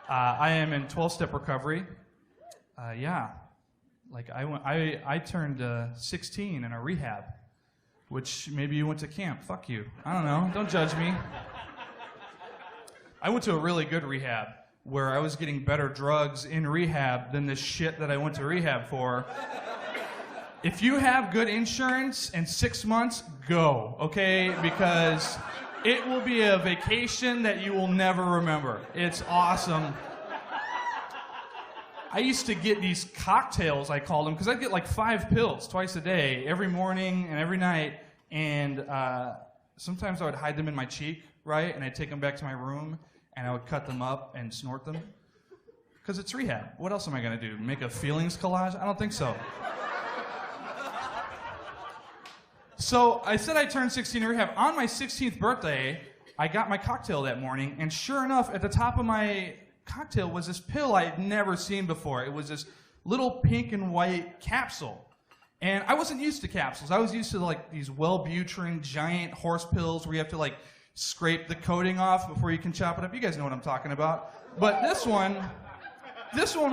I am in 12-step recovery. Yeah. Like I turned 16 in a rehab, which maybe you went to camp. Fuck you. I don't know. Don't judge me. I went to a really good rehab where I was getting better drugs in rehab than the shit that I went to rehab for. If you have good insurance in 6 months, go, okay? Because it will be a vacation that you will never remember. It's awesome. I used to get these cocktails, I called them, because I'd get like 5 pills twice a day, every morning and every night, and sometimes I would hide them in my cheek, right? And I'd take them back to my room, and I would cut them up and snort them. Because it's rehab. What else am I going to do? Make a feelings collage? I don't think so. So I said I turned 16 in rehab. On my 16th birthday, I got my cocktail that morning, and sure enough, at the top of my cocktail was this pill I had never seen before. It was this little pink and white capsule. And I wasn't used to capsules. I was used to like these Wellbutrin giant horse pills where you have to like scrape the coating off before you can chop it up. You guys know what I'm talking about. But this one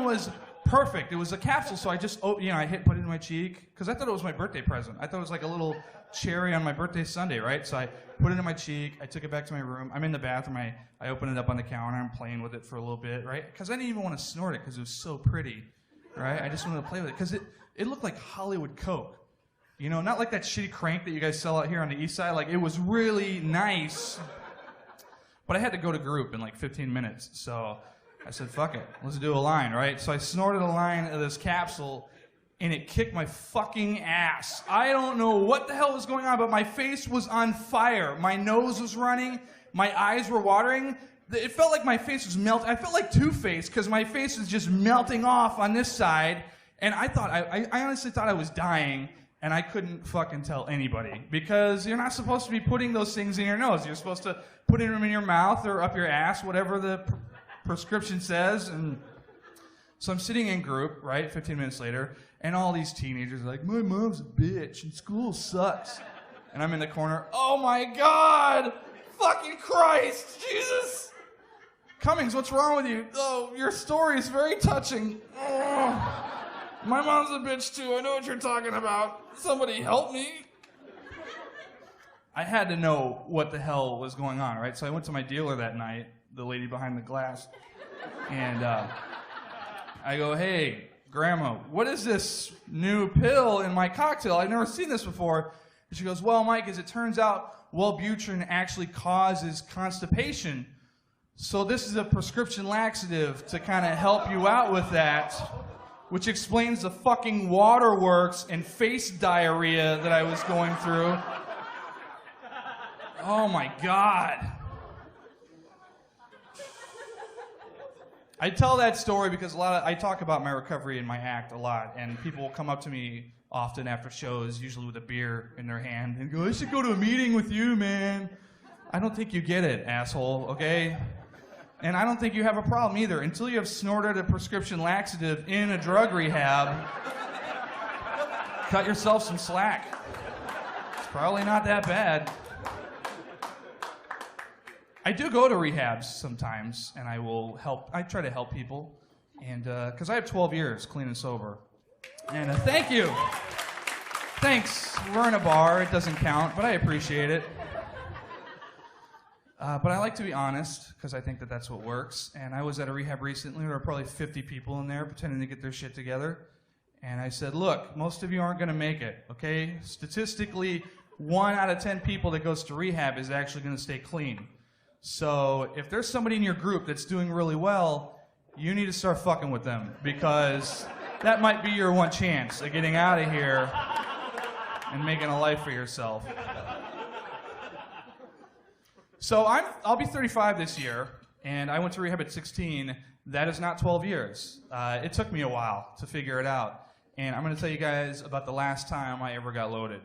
was perfect. It was a capsule, so I just, put it in my cheek, because I thought it was my birthday present. I thought it was like a little cherry on my birthday Sunday, right? So I put it in my cheek, I took it back to my room. I'm in the bathroom, I open it up on the counter, I'm playing with it for a little bit, right? Because I didn't even want to snort it because it was so pretty, right? I just wanted to play with it, because it looked like Hollywood Coke. You know, not like that shitty crank that you guys sell out here on the east side. Like, it was really nice. But I had to go to group in like 15 minutes, so I said, fuck it, let's do a line, right? So I snorted a line of this capsule, and it kicked my fucking ass. I don't know what the hell was going on, but my face was on fire. My nose was running. My eyes were watering. It felt like my face was melting. I felt like Two-Face, because my face was just melting off on this side, and I honestly thought I was dying, and I couldn't fucking tell anybody, because you're not supposed to be putting those things in your nose. You're supposed to put them in your mouth or up your ass, whatever the prescription says. And so I'm sitting in group, right, 15 minutes later, and all these teenagers are like, my mom's a bitch and school sucks. And I'm in the corner, oh my God, fucking Christ, Jesus. Cummings, what's wrong with you? Oh, your story is very touching. Oh, my mom's a bitch too, I know what you're talking about. Somebody help me. I had to know what the hell was going on, right? So I went to my dealer that night, the lady behind the glass, and I go, hey, Grandma, what is this new pill in my cocktail? I've never seen this before. And she goes, well, Mike, as it turns out, Wellbutrin actually causes constipation. So this is a prescription laxative to kind of help you out with that, which explains the fucking waterworks and face diarrhea that I was going through. Oh my God. I tell that story because I talk about my recovery in my act a lot, and people will come up to me often after shows, usually with a beer in their hand, and go, I should go to a meeting with you, man. I don't think you get it, asshole, okay? And I don't think you have a problem either. Until you have snorted a prescription laxative in a drug rehab, cut yourself some slack. It's probably not that bad. I do go to rehabs sometimes, and I try to help people, and because I have 12 years clean and sober. And thank you. Thanks. We're in a bar. It doesn't count, but I appreciate it. But I like to be honest, because I think that that's what works. And I was at a rehab recently. There were probably 50 people in there pretending to get their shit together. And I said, look, most of you aren't going to make it, okay? Statistically, 1 out of 10 people that goes to rehab is actually going to stay clean. So if there's somebody in your group that's doing really well, you need to start fucking with them, because that might be your one chance of getting out of here and making a life for yourself. So I'll be 35 this year, and I went to rehab at 16. That is not 12 years. It took me a while to figure it out. And I'm going to tell you guys about the last time I ever got loaded.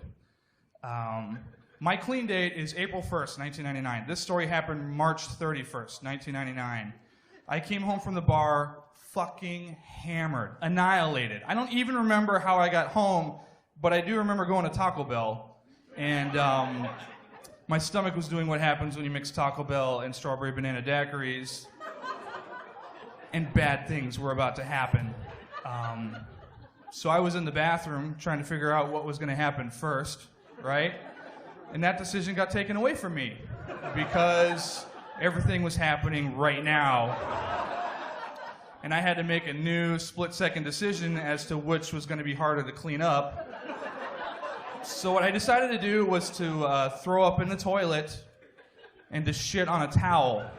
My clean date is April 1st, 1999. This story happened March 31st, 1999. I came home from the bar fucking hammered, annihilated. I don't even remember how I got home, but I do remember going to Taco Bell. And my stomach was doing what happens when you mix Taco Bell and strawberry banana daiquiris. and bad things were about to happen. So I was in the bathroom trying to figure out what was going to happen first, right? And that decision got taken away from me because everything was happening right now. And I had to make a new split-second decision as to which was going to be harder to clean up. So what I decided to do was to throw up in the toilet and to shit on a towel.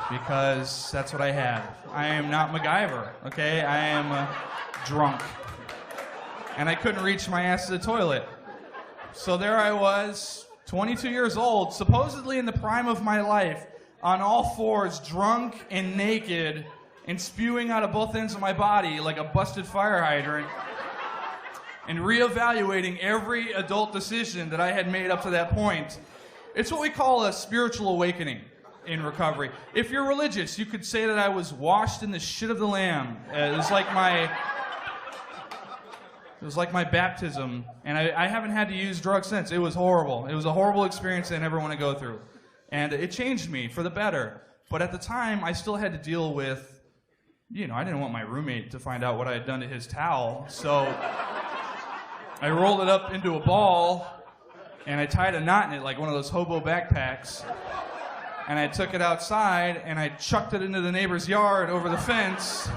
Because that's what I had. I am not MacGyver, okay? I am drunk. And I couldn't reach my ass to the toilet. So there I was, 22 years old, supposedly in the prime of my life, on all fours, drunk and naked, and spewing out of both ends of my body like a busted fire hydrant, and reevaluating every adult decision that I had made up to that point. It's what we call a spiritual awakening in recovery. If you're religious, you could say that I was washed in the shit of the Lamb. It was like my baptism, and I haven't had to use drugs since. It was horrible. It was a horrible experience I never want to go through. And it changed me for the better. But at the time, I still had to deal with, I didn't want my roommate to find out what I had done to his towel. So I rolled it up into a ball, and I tied a knot in it like one of those hobo backpacks. And I took it outside, and I chucked it into the neighbor's yard over the fence.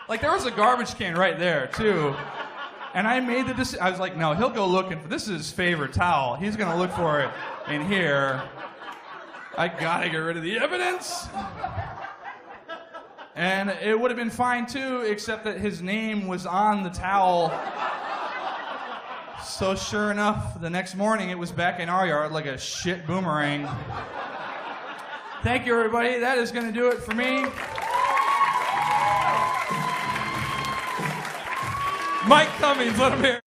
Like, there was a garbage can right there, too. And I made the decision. I was like, no, he'll go looking for, this is his favorite towel. He's going to look for it in here. I got to get rid of the evidence. And it would have been fine, too, except that his name was on the towel. So sure enough, the next morning, it was back in our yard like a shit boomerang. Thank you, everybody. That is going to do it for me. Mike Cummings, let him hear.